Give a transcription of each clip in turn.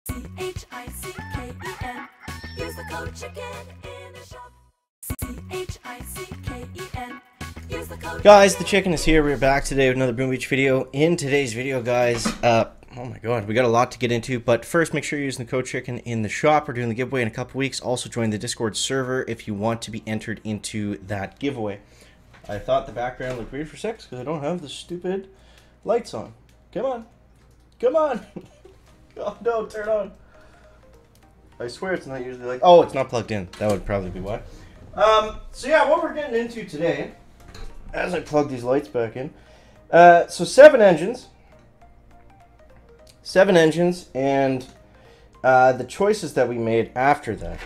CHICKEN. Use the code CHICKEN in the shop. CHICKEN. Use the code. Guys, the chicken is here. We're back today with another Boom Beach video. In today's video, guys, oh my god, we got a lot to get into. But first, make sure you're using the code CHICKEN in the shop. We're doing the giveaway in a couple weeks. Also, join the Discord server if you want to be entered into that giveaway. I thought the background looked weird for 6 because I don't have the stupid lights on. Come on. Come on. Oh, no, turn on. I swear it's not usually like... Oh, it's not plugged in. That would probably be why. So yeah, what we're getting into today, as I plug these lights back in, so 7 engines, and the choices that we made after that.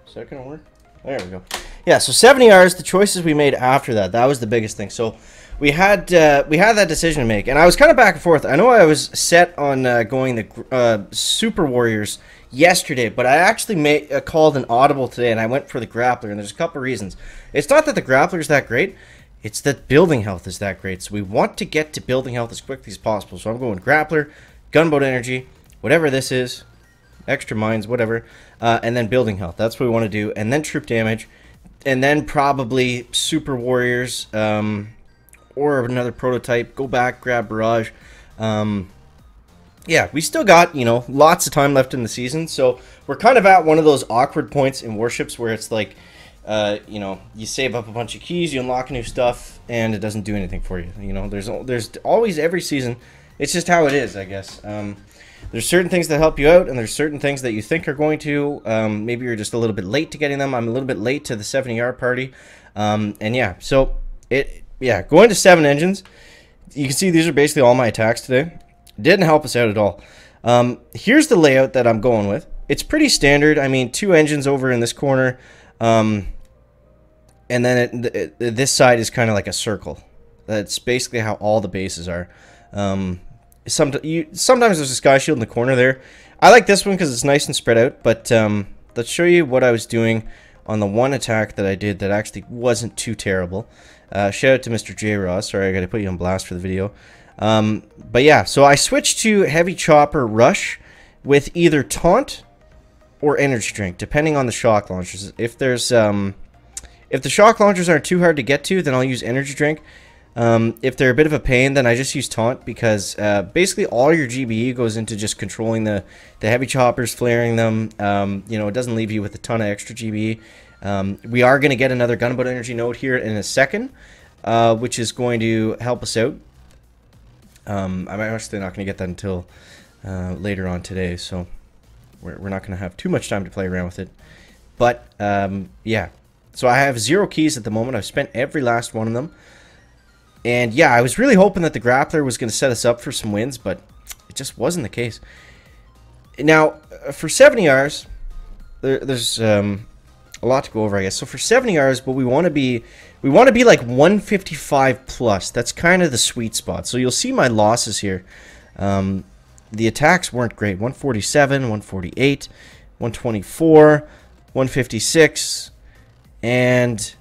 Is that gonna work? There we go. Yeah, so 70 Rs, the choices we made after that. That was the biggest thing. So we had that decision to make, and I was kind of back and forth. I know I was set on going the Super Warriors yesterday, but I actually called an audible today, and I went for the Grappler, and there's a couple reasons. It's not that the Grappler is that great, it's that building health is that great. So we want to get to building health as quickly as possible. So I'm going Grappler, Gunboat Energy, whatever this is, extra mines, whatever, and then building health. That's what we want to do, and then troop damage, and then probably Super Warriors, or another prototype. Go back, grab Barrage. Yeah, we still got, lots of time left in the season, so we're kind of at one of those awkward points in Warships where it's like, you save up a bunch of keys, you unlock new stuff, and it doesn't do anything for you. There's always, every season, it's just how it is, I guess. There's certain things that help you out, and there's certain things that you think are going to. Maybe you're just a little bit late to getting them. I'm a little bit late to the 70R party. And yeah, so, going to 7 engines. You can see these are basically all my attacks today. Didn't help us out at all. Here's the layout that I'm going with. It's pretty standard. I mean, 2 engines over in this corner. And then this side is kind of like a circle. That's basically how all the bases are. Sometimes there's a sky shield in the corner there. I like this one because it's nice and spread out. But let's show you what I was doing on the one attack that I did that actually wasn't too terrible. Shout out to Mr. J. Ross. Sorry, I got to put you on blast for the video. But yeah, so I switched to Heavy Chopper Rush with either Taunt or Energy Drink, depending on the shock launchers. If there's if the shock launchers aren't too hard to get to, then I'll use Energy Drink. If they're a bit of a pain, then I just use Taunt, because basically all your GBE goes into just controlling the heavy choppers, flaring them. It doesn't leave you with a ton of extra GBE. We are going to get another Gunboat Energy node here in a second, which is going to help us out. I'm actually not going to get that until later on today, so we're not going to have too much time to play around with it. But, yeah. So I have 0 keys at the moment. I've spent every last one of them. And, yeah, I was really hoping that the Grappler was going to set us up for some wins, but it just wasn't the case. Now, for 70 Rs, there's a lot to go over, I guess. So for 70 Rs, what we want to be like 155 plus. That's kind of the sweet spot. So you'll see my losses here. The attacks weren't great. 147, 148, 124, 156, and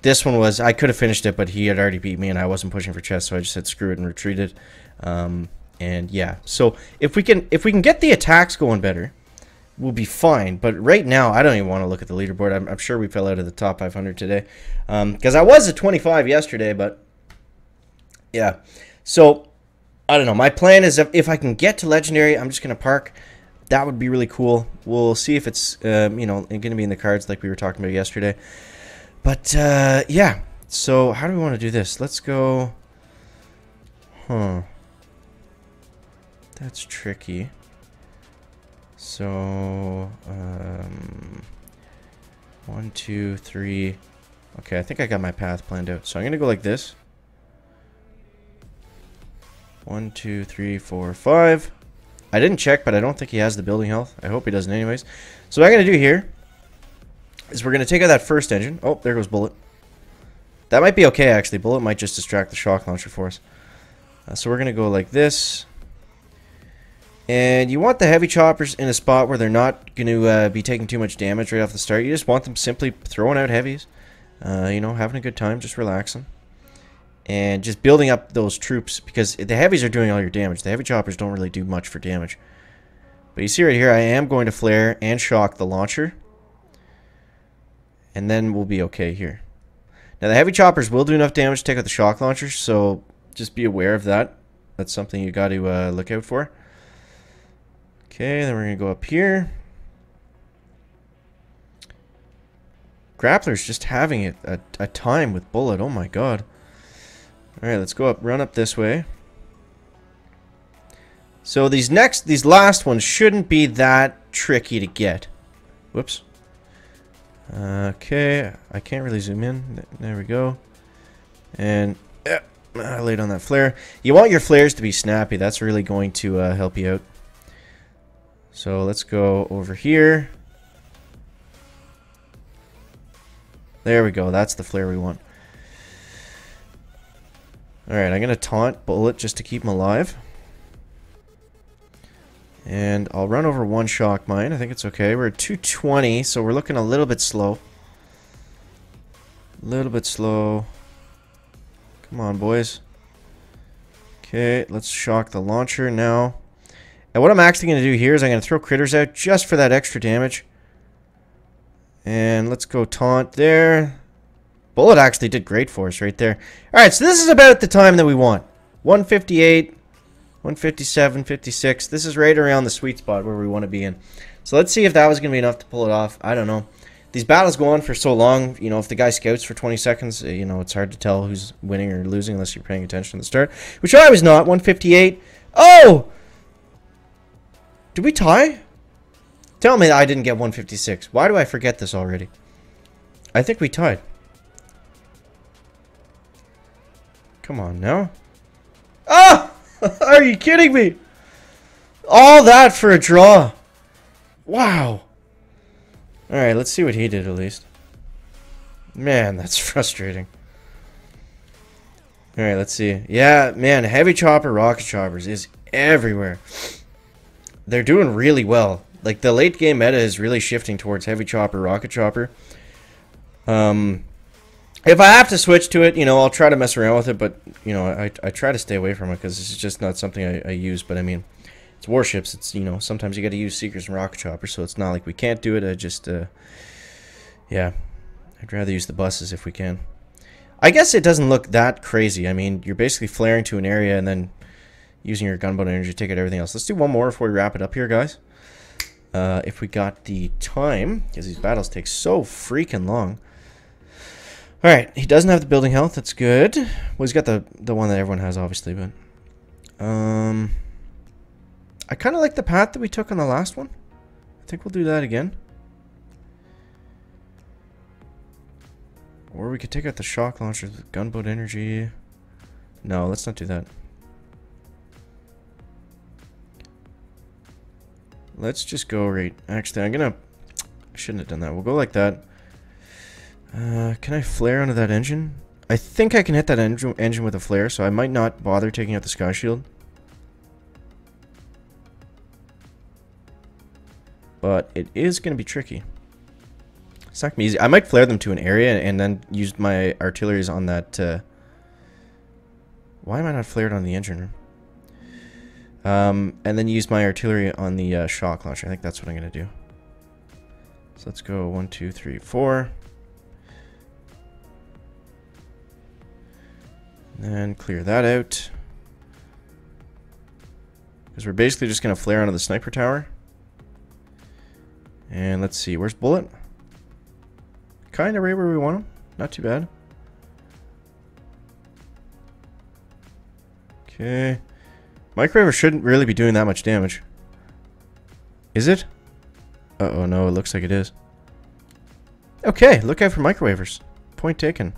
this one was, I could have finished it, but he had already beat me, and I wasn't pushing for chest, so I just said screw it and retreated. And yeah, so if we can get the attacks going better, we'll be fine. But right now, I don't even want to look at the leaderboard. I'm sure we fell out of the top 500 today, because I was at 25 yesterday. But yeah, so I don't know. My plan is if I can get to legendary, I'm just gonna park. That would be really cool. We'll see if it's going to be in the cards like we were talking about yesterday. But yeah. So how do we want to do this? Let's go. That's tricky. So 1, 2, 3. Okay, I think I got my path planned out. So I'm gonna go like this. 1, 2, 3, 4, 5. I didn't check, but I don't think he has the building health. I hope he doesn't anyways. So what I'm gonna do here is we're gonna take out that first engine. Oh, there goes Bullet. That might be okay, actually. Bullet might just distract the shock launcher for us. So we're gonna go like this. And you want the heavy choppers in a spot where they're not going to be taking too much damage right off the start. You just want them simply throwing out heavies. Having a good time, just relaxing. And just building up those troops, because the heavies are doing all your damage. The heavy choppers don't really do much for damage. But you see right here, I am going to flare and shock the launcher. And then we'll be okay here. Now, the heavy choppers will do enough damage to take out the shock launchers, so just be aware of that. That's something you got to look out for. Okay, then we're going to go up here. Grappler's just having a time with bullet. Oh my god. Alright, let's go up, run up this way. So these last ones shouldn't be that tricky to get. Whoops. Okay, I can't really zoom in. There we go. And I laid on that flare. You want your flares to be snappy. That's really going to help you out. So let's go over here. There we go. That's the flare we want. Alright, I'm going to taunt bullet just to keep him alive. And I'll run over one shock mine. I think it's okay. We're at 220, so we're looking a little bit slow. A little bit slow. Come on, boys. Okay, let's shock the launcher now. And what I'm actually going to do here is I'm going to throw critters out just for that extra damage. And let's go taunt there. Bullet actually did great for us right there. Alright, so this is about the time that we want. 158, 157, 56. This is right around the sweet spot where we want to be in. So let's see if that was going to be enough to pull it off. I don't know. These battles go on for so long. You know, if the guy scouts for 20 seconds, you know, it's hard to tell who's winning or losing unless you're paying attention at the start. Which I was not. 158. Oh! Did we tie? Tell me that I didn't get 156. Why do I forget this already? I think we tied. Come on now. Ah! Are you kidding me? All that for a draw. Wow. Alright, let's see what he did at least. Man, that's frustrating. Alright, let's see. Yeah, man, heavy chopper, rocket choppers is everywhere. They're doing really well. Like, the late game meta is really shifting towards heavy chopper, rocket chopper. If I have to switch to it, you know, I'll try to mess around with it, but, you know, I try to stay away from it because it's just not something I use. But, I mean, it's warships. It's, you know, sometimes you got to use seekers and rocket choppers, so it's not like we can't do it. I just, yeah, I'd rather use the buses if we can. I guess it doesn't look that crazy. I mean, you're basically flaring to an area and then using your gunboat energy to take out everything else. Let's do one more before we wrap it up here, guys. If we got the time, because these battles take so freaking long. Alright, he doesn't have the building health, that's good. Well, he's got the one that everyone has, obviously, but... I kind of like the path that we took on the last one. I think we'll do that again. Or we could take out the shock launchers with gunboat energy. No, let's not do that. Let's just go right... Actually, I shouldn't have done that. We'll go like that. Can I flare onto that engine? I think I can hit that engine with a flare, so I might not bother taking out the sky shield. But it is going to be tricky. It's not going to be easy. I might flare them to an area and then use my artilleries on that... Why am I not flared on the engine room? And then use my artillery on the shock launcher. I think that's what I'm going to do. So let's go 1, 2, 3, 4. And then clear that out. Because we're basically just going to flare onto the sniper tower. And let's see, where's Bullet? Kind of right where we want him. Not too bad. Okay. Microwaver shouldn't really be doing that much damage. Is it? Uh-oh, no, it looks like it is. Okay, look out for microwavers. Point taken.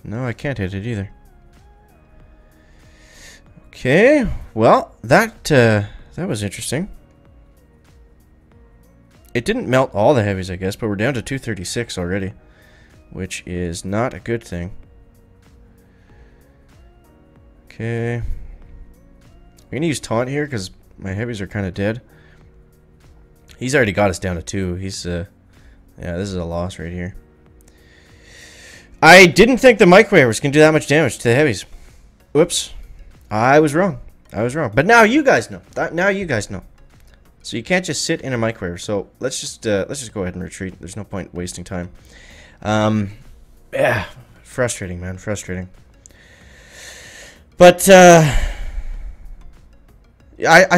No, I can't hit it either. Okay, well, that was interesting. It didn't melt all the heavies, I guess, but we're down to 236 already, which is not a good thing. Okay. I'm going to use taunt here because my heavies are kind of dead. He's already got us down to 2. He's, yeah, this is a loss right here. I didn't think the microwave was going to do that much damage to the heavies. Whoops. I was wrong. I was wrong. But now you guys know. Now you guys know. So you can't just sit in a microwave. So let's just go ahead and retreat. There's no point wasting time. Yeah, frustrating, man, frustrating. But I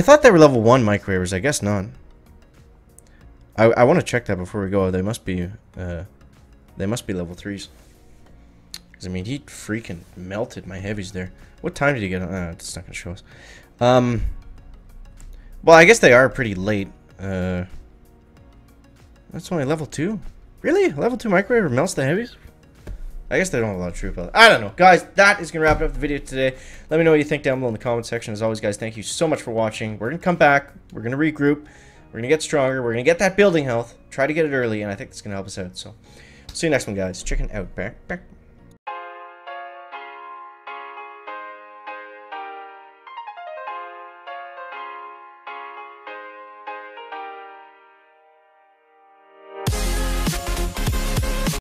thought they were level 1 microwavers. I guess not. I want to check that before we go. They must be level 3s. Because I mean, he freaking melted my heavies there. What time did he get on? It's not gonna show us. Well, I guess they are pretty late. That's only level 2. Really? Level 2 microwave melts the heavies? I guess they don't have a lot of troop health. I don't know. Guys, that is going to wrap it up the video today. Let me know what you think down below in the comment section. As always, guys, thank you so much for watching. We're going to come back. We're going to regroup. We're going to get stronger. We're going to get that building health. Try to get it early, and I think it's going to help us out. So, see you next one, guys. Chicken out. Back.